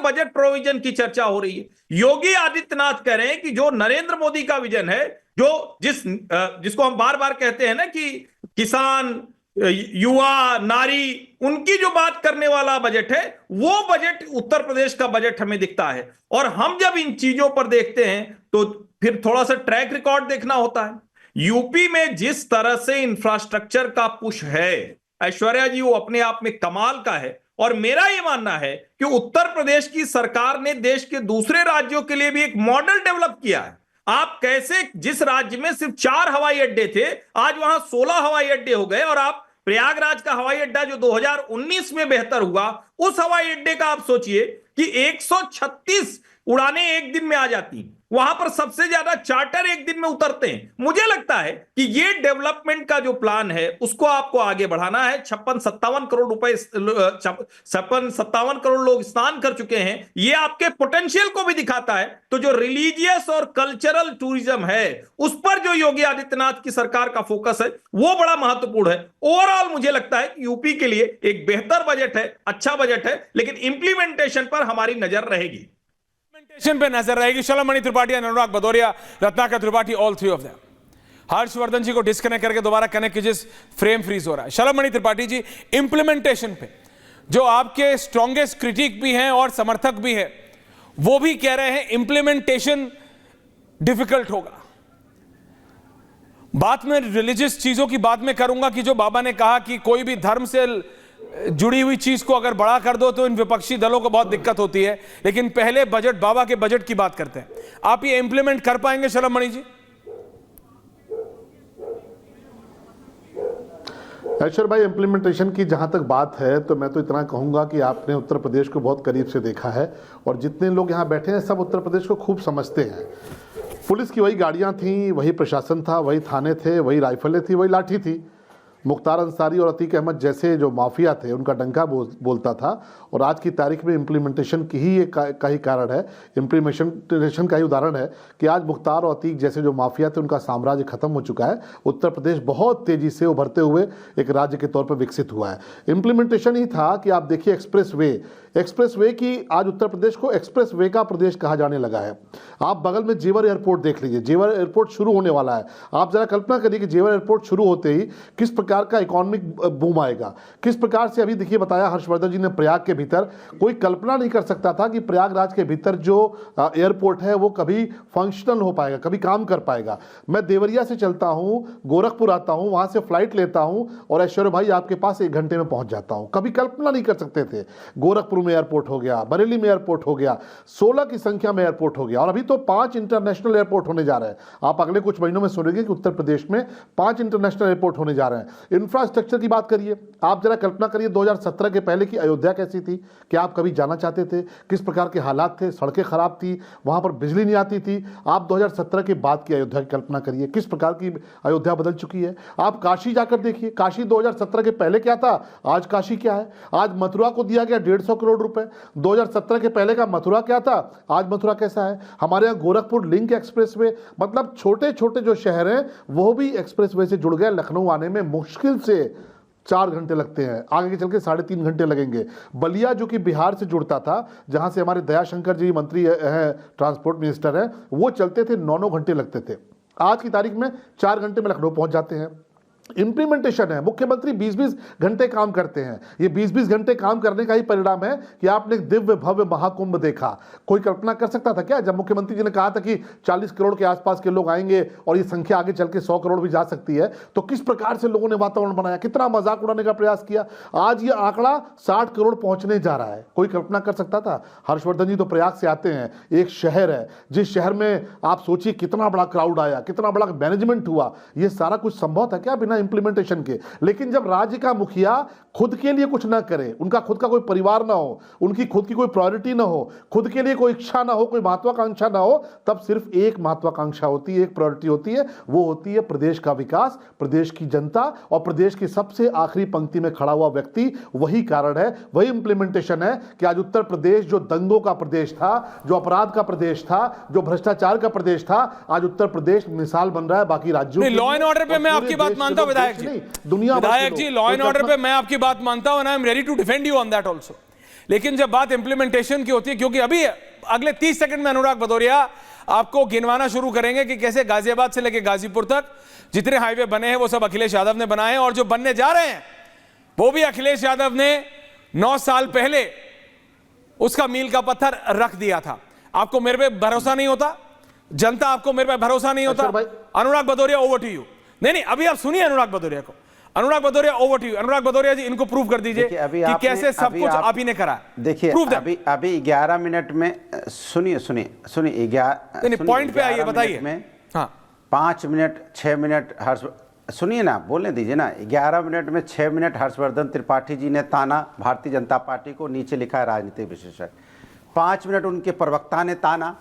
Budget provision की चर्चा हो रही है। योगी आदित्यनाथ कह रहे हैं कि जो नरेंद्र मोदी का विजन है, जो जिसको हम बार बार कहते हैं ना कि किसान, युवा, नारी, उनकी जो बात करने वाला बजट है, वो बजट उत्तर प्रदेश का बजट हमें दिखता है। और हम जब इन चीजों पर देखते हैं तो फिर थोड़ा सा ट्रैक रिकॉर्ड देखना होता है। यूपी में जिस तरह से इंफ्रास्ट्रक्चर का पुश है, ऐश्वर्या जी, वो अपने आप में कमाल का है। और मेरा यह मानना है कि उत्तर प्रदेश की सरकार ने देश के दूसरे राज्यों के लिए भी एक मॉडल डेवलप किया है। आप कैसे, जिस राज्य में सिर्फ 4 हवाई अड्डे थे, आज वहां 16 हवाई अड्डे हो गए। और आप प्रयागराज का हवाई अड्डा जो 2019 में बेहतर हुआ, उस हवाई अड्डे का आप सोचिए कि 136 उड़ानें एक दिन में आ जाती, वहां पर सबसे ज्यादा चार्टर एक दिन में उतरते हैं। मुझे लगता है कि ये डेवलपमेंट का जो प्लान है उसको आपको आगे बढ़ाना है। 56-57 करोड़ रुपए, 56-57 करोड़ लोग स्नान कर चुके हैं, ये आपके पोटेंशियल को भी दिखाता है। तो जो रिलीजियस और कल्चरल टूरिज्म है, उस पर जो योगी आदित्यनाथ की सरकार का फोकस है, वो बड़ा महत्वपूर्ण है। ओवरऑल मुझे लगता है कि यूपी के लिए एक बेहतर बजट है, अच्छा बजट है, लेकिन इंप्लीमेंटेशन पर हमारी नजर रहेगी। पे नजर रहेगी। Shalmani Tripathi, Anurag Bhadauria, Ratnakar Tripathi, all three of them. Harshvardhan ji को डिस्कनेक्ट करके दोबारा कनेक्ट कीजिए, फ्रेम फ्रीज हो रहा है। शलमणि त्रिपाठी जी, इंप्लीमेंटेशन पे जो आपके स्ट्रॉन्गेस्ट क्रिटिक भी हैं और समर्थक भी हैं, वो भी कह रहे हैं इंप्लीमेंटेशन डिफिकल्ट होगा। बात में रिलीजियस चीजों की बात में करूंगा कि जो बाबा ने कहा कि कोई भी धर्म से जुड़ी हुई चीज को अगर बड़ा कर दो तो इन विपक्षी दलों को बहुत दिक्कत होती है। लेकिन पहले बजट, बाबा के बजट की बात करते हैं। आप ये इंप्लीमेंट कर पाएंगे शलमणि जी? ऐश्वर भाई, इम्प्लीमेंटेशन की जहाँ तक बात है तो मैं तो इतना कहूँगा कि आपने उत्तर प्रदेश को बहुत करीब से देखा है और जितने लोग यहाँ बैठे हैं सब उत्तर प्रदेश को खूब समझते हैं। पुलिस की वही गाड़ियाँ थीं, वही प्रशासन था, वही थाने थे, वही राइफलें थी, वही लाठी थी। मुख्तार अंसारी और अतीक अहमद जैसे जो माफिया थे उनका डंका बोलता था। और आज की तारीख में इम्प्लीमेंटेशन की ही का ही कारण है, इम्प्लीमेंटेशन का ही उदाहरण है कि आज मुख्तार और अतीक जैसे जो माफिया थे उनका साम्राज्य खत्म हो चुका है। उत्तर प्रदेश बहुत तेज़ी से उभरते हुए एक राज्य के तौर पर विकसित हुआ है। इम्प्लीमेंटेशन ही था कि आप देखिए एक्सप्रेस वे की आज उत्तर प्रदेश को एक्सप्रेस वे का प्रदेश कहा जाने लगा है। आप बगल में जेवर एयरपोर्ट देख लीजिए, जेवर एयरपोर्ट शुरू होने वाला है। आप जरा कल्पना करिए कि जेवर एयरपोर्ट शुरू होते ही किस प्रकार का इकोनॉमिक बूम आएगा, किस प्रकार से। अभी देखिए, बताया हर्षवर्धन जी ने, प्रयाग के भीतर कोई कल्पना नहीं कर सकता था कि प्रयागराज के भीतर जो एयरपोर्ट है वो कभी फंक्शनल हो पाएगा, कभी काम कर पाएगा। मैं देवरिया से चलता हूँ, गोरखपुर आता हूँ, वहाँ से फ्लाइट लेता हूँ और ऐश्वर्य भाई आपके पास 1 घंटे में पहुँच जाता हूँ। कभी कल्पना नहीं कर सकते थे। गोरखपुर में एयरपोर्ट हो गया, बरेली में एयरपोर्ट हो गया, 16 की संख्या में एयरपोर्ट हो गया और अभी तो 5 इंटरनेशनल एयरपोर्ट होने जा रहे हैं। आप अगले कुछ महीनों में सुनेंगे कि उत्तर प्रदेश में 5 इंटरनेशनल एयरपोर्ट होने जा रहे हैं। इंफ्रास्ट्रक्चर की बात करिए, आप जरा कल्पना करिए 2017 के पहले की अयोध्या कैसी थी। क्या आप कभी जाना चाहते थे? किस प्रकार के हालात थे? सड़कें खराब थी, वहां पर बिजली नहीं आती थी। आप 2017 के बाद की अयोध्या की कल्पना करिए, किस प्रकार की अयोध्या बदल चुकी है। आप काशी जाकर देखिए, काशी 2017 के पहले क्या था, आज काशी क्या है। आज मथुरा को दिया गया 150 करोड़ रुपए, 2017 के पहले का मथुरा क्या था, आज मथुरा कैसा है। हमारे यहाँ गोरखपुर लिंक एक्सप्रेसवे, मतलब छोटे छोटे जो शहर हैं वो भी एक्सप्रेसवे से जुड़ गए। लखनऊ आने में मुश्किल से 4 घंटे लगते हैं, आगे चल के 3.5 घंटे लगेंगे। बलिया जो कि बिहार से जुड़ता था, जहां से हमारे दयाशंकर जी मंत्री हैं, ट्रांसपोर्ट मिनिस्टर हैं, वो चलते थे 9-9 घंटे लगते थे। आज की तारीख में 4 घंटे में लखनऊ पहुंच जाते हैं। इंप्लीमेंटेशन है, मुख्यमंत्री 20-20 घंटे काम करते हैं। ये 20-20 घंटे काम करने का ही परिणाम है कि आपने दिव्य भव्य महाकुंभ देखा। कोई कल्पना कर सकता था क्या, जब मुख्यमंत्री जी ने कहा था कि 40 करोड़ के आसपास के लोग आएंगे और ये संख्या आगे चल के 100 करोड़ भी जा सकती है, तो किस प्रकार से लोगों ने वातावरण बनाया, कितना मजाक उड़ाने का प्रयास किया। आज ये आंकड़ा 60 करोड़ पहुंचने जा रहा है। कोई कल्पना कर सकता था? हर्षवर्धन जी तो प्रयाग से आते हैं, एक शहर है जिस शहर में आप सोचिए कितना बड़ा क्राउड आया, कितना बड़ा मैनेजमेंट हुआ। ये सारा कुछ संभव था क्या बिना इंप्लीमेंटेशन के? लेकिन जब राज्य का मुखिया खुद के लिए कुछ ना करे, उनका खुद का कोई परिवार ना हो, उनकी खुद की कोई प्रायोरिटी ना हो, खुद के लिए कोई इच्छा ना हो, कोई महत्वाकांक्षा ना हो, तब सिर्फ एक महत्वाकांक्षा होती है, एक प्रायोरिटी होती है, वो होती है प्रदेश का विकास, प्रदेश की जनता और प्रदेश की सबसे आखिरी पंक्ति में खड़ा हुआ व्यक्ति। वही कारण है, वही इंप्लीमेंटेशन है कि आज उत्तर प्रदेश जो दंगों का प्रदेश था, जो अपराध का प्रदेश था, जो भ्रष्टाचार का प्रदेश था, आज उत्तर प्रदेश मिसाल बन रहा है बाकी राज्यों। लॉ एंड ऑर्डर पे मैं आपकी बात मानता हूं विधायक जी, लॉ एंड ऑर्डर पे मैं आपकी बात मानता हूं, and I am ready to defend you on that also. लेकिन जब बात इंप्लीमेंटेशन की होती है, क्योंकि अभी अगले 30 सेकंड में अनुराग भदौरिया आपको गिनवाना शुरू करेंगे कि कैसे गाजियाबाद से लेकर गाजीपुर तक जितने हाईवे बने हैं वो सब अखिलेश यादव ने बनाए हैं, और जो बनने जा रहे हैं वो भी अखिलेश यादव ने 9 साल पहले उसका मील का पत्थर रख दिया था। आपको मेरे पे भरोसा नहीं होता, जनता आपको मेरे पे भरोसा नहीं होता। अनुराग भदौरिया, ओवर टू यू। नहीं, अभी आप सुनिए अनुराग भदौरिया को। अनुराग भदौरिया, ओवर टू यू। अनुराग भदौरिया जी, इनको प्रूव कर दीजिए कि कैसे सब कुछ आप ही ने करा। देखिए अभी 11 मिनट में सुनिए, पॉइंट पे आइए, बताइए। हाँ, 5 मिनट 6 मिनट हर्ष, सुनिए ना, बोलने दीजिए ना। 11 मिनट में 6 मिनट हर्षवर्धन त्रिपाठी जी ने ताना भारतीय जनता पार्टी को, नीचे लिखा है राजनीतिक विशेषज्ञ। 5 मिनट उनके प्रवक्ता ने ताना,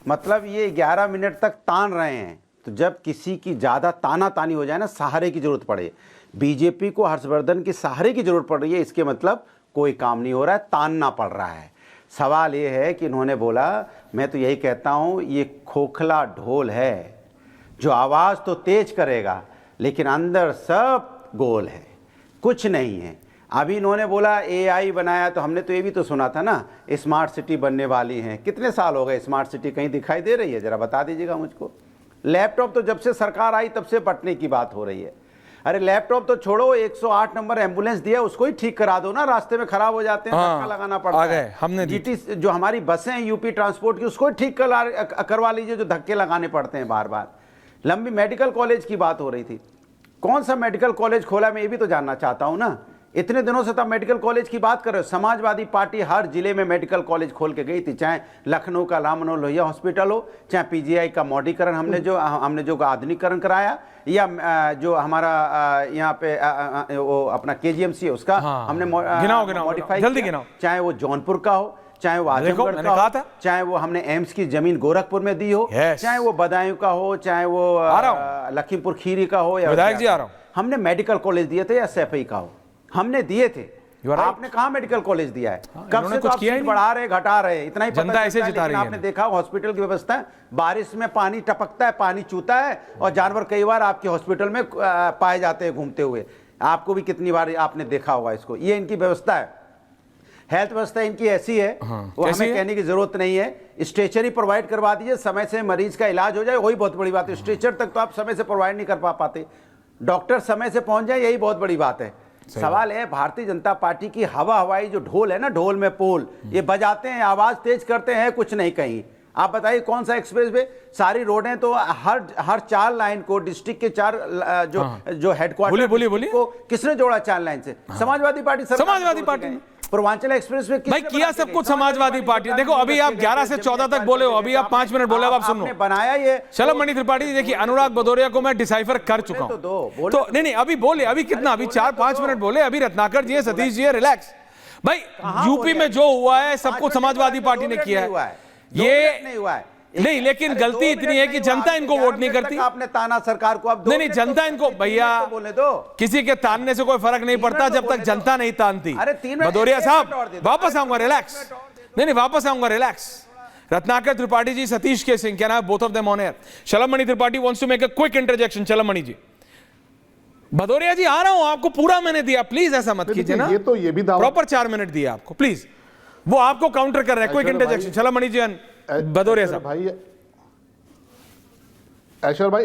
मतलब ये 11 मिनट तक तान रहे हैं। तो जब किसी की ज़्यादा ताना तानी हो जाए ना, सहारे की जरूरत पड़े, बीजेपी को हर्षवर्धन की सहारे की जरूरत पड़ रही है, इसके मतलब कोई काम नहीं हो रहा है, तानना पड़ रहा है। सवाल ये है कि इन्होंने बोला, मैं तो यही कहता हूँ ये खोखला ढोल है जो आवाज़ तो तेज करेगा लेकिन अंदर सब गोल है, कुछ नहीं है। अभी इन्होंने बोला AI बनाया, तो हमने तो ये भी तो सुना था ना, स्मार्ट सिटी बनने वाली है। कितने साल हो गए स्मार्ट सिटी कहीं दिखाई दे रही है? ज़रा बता दीजिएगा मुझको। लैपटॉप तो जब से सरकार आई तब से बंटने की बात हो रही है। अरे लैपटॉप तो छोड़ो, 108 नंबर एम्बुलेंस दिया, उसको ही ठीक करा दो ना, रास्ते में खराब हो जाते हैं, धक्का लगाना पड़ता है। हमने GT जो हमारी बसें हैं यूपी ट्रांसपोर्ट की, उसको ही ठीक करवा लीजिए, जो धक्के लगाने पड़ते हैं बार बार। लंबी मेडिकल कॉलेज की बात हो रही थी, कौन सा मेडिकल कॉलेज खोला, मैं ये भी तो जानना चाहता हूँ ना। इतने दिनों से तब मेडिकल कॉलेज की बात कर रहे हो। समाजवादी पार्टी हर जिले में मेडिकल कॉलेज खोल के गई थी, चाहे लखनऊ का राम मनोहर लोहिया हॉस्पिटल हो, चाहे PGI का मॉडर्नीकरण हमने जो आधुनिकीकरण कराया, या जो हमारा यहाँ पे वो अपना KGMC है उसका हमने मॉडिफाई किया, चाहे वो जौनपुर का हो, चाहे वो आजमगढ़ का हो, चाहे वो हमने एम्स की जमीन गोरखपुर में दी हो, चाहे वो बदायूं का हो, चाहे वो लखीमपुर खीरी का हो, या हमने मेडिकल कॉलेज दिए थे, या SFI का हो, हमने दिए थे। आपने कहा मेडिकल कॉलेज दिया है? कब से तो आप सीट बढ़ा रहे, घटा रहे, इतना ही पता है। लेकिन आपने देखा हॉस्पिटल की व्यवस्था, बारिश में पानी टपकता है, पानी चूता है, और जानवर कई बार आपके हॉस्पिटल में पाए जाते हैं घूमते हुए। आपको भी कितनी बार आपने देखा होगा इसको। ये इनकी व्यवस्था है, हेल्थ व्यवस्था इनकी ऐसी है, वो हमें कहने की जरूरत नहीं है। स्ट्रेचर ही प्रोवाइड करवा दीजिए, समय से मरीज का इलाज हो जाए, वही बहुत बड़ी बात है। स्ट्रेचर तक तो आप समय से प्रोवाइड नहीं कर पाते, डॉक्टर समय से पहुंच जाए, यही बहुत बड़ी बात है। सवाल है भारतीय जनता पार्टी की हवाई जो ढोल है ना, ढोल में पोल, ये बजाते हैं, आवाज तेज करते हैं, कुछ नहीं कहीं। आप बताइए कौन सा एक्सप्रेस वे, सारी रोडें तो हर 4 लाइन को, डिस्ट्रिक्ट के 4 जो हेडक्वार्टर को किसने जोड़ा 4 लाइन से? Samajwadi party. Purvanchal express way भाई किया सब कुछ समाजवादी पार्टी। देखो अभी आप 11 से 14 तक बोले हो, अभी आप 5 मिनट बोले, अब आप सुनो। बनाया ये शलभ मणि त्रिपाठी। देखिए अनुराग भदौरिया को मैं डिसाइफर कर चुका हूं, तो नहीं अभी बोले, अभी कितना, अभी 4-5 मिनट बोले। अभी रत्नाकर जी है, सतीश जी है, रिलैक्स भाई। यूपी में जो हुआ है सब कुछ समाजवादी पार्टी ने किया है, ये नहीं हुआ है। नहीं, लेकिन गलती इतनी है कि जनता इनको वोट नहीं करती। आपने ताना सरकार को, अब नहीं जनता इनको, भैया बोलने दो, किसी के तानने से कोई फर्क नहीं पड़ता जब तक जनता नहीं तानती। भदौरिया साहब वापस आऊंगा, रिलैक्स। नहीं वापस आऊंगा, relax. Ratnakar Tripathi ji, Satish K Singh, can I have both of them on air? Shalabh Mani Tripathi wants to make a quick interjection. Shalabh Mani ji, Bhadauria ji आ रहा हूं, आपको पूरा मैंने दिया, प्लीज ऐसा मत कीजिए ना। ये तो ये भी प्रॉपर 4 मिनट दिया आपको, प्लीज। वो आपको काउंटर कर रहे हैं, क्विक इंटरजेक्शन। शलभ मणि जी, भदौरिया साहब। भाई ऐश्वर्य भाई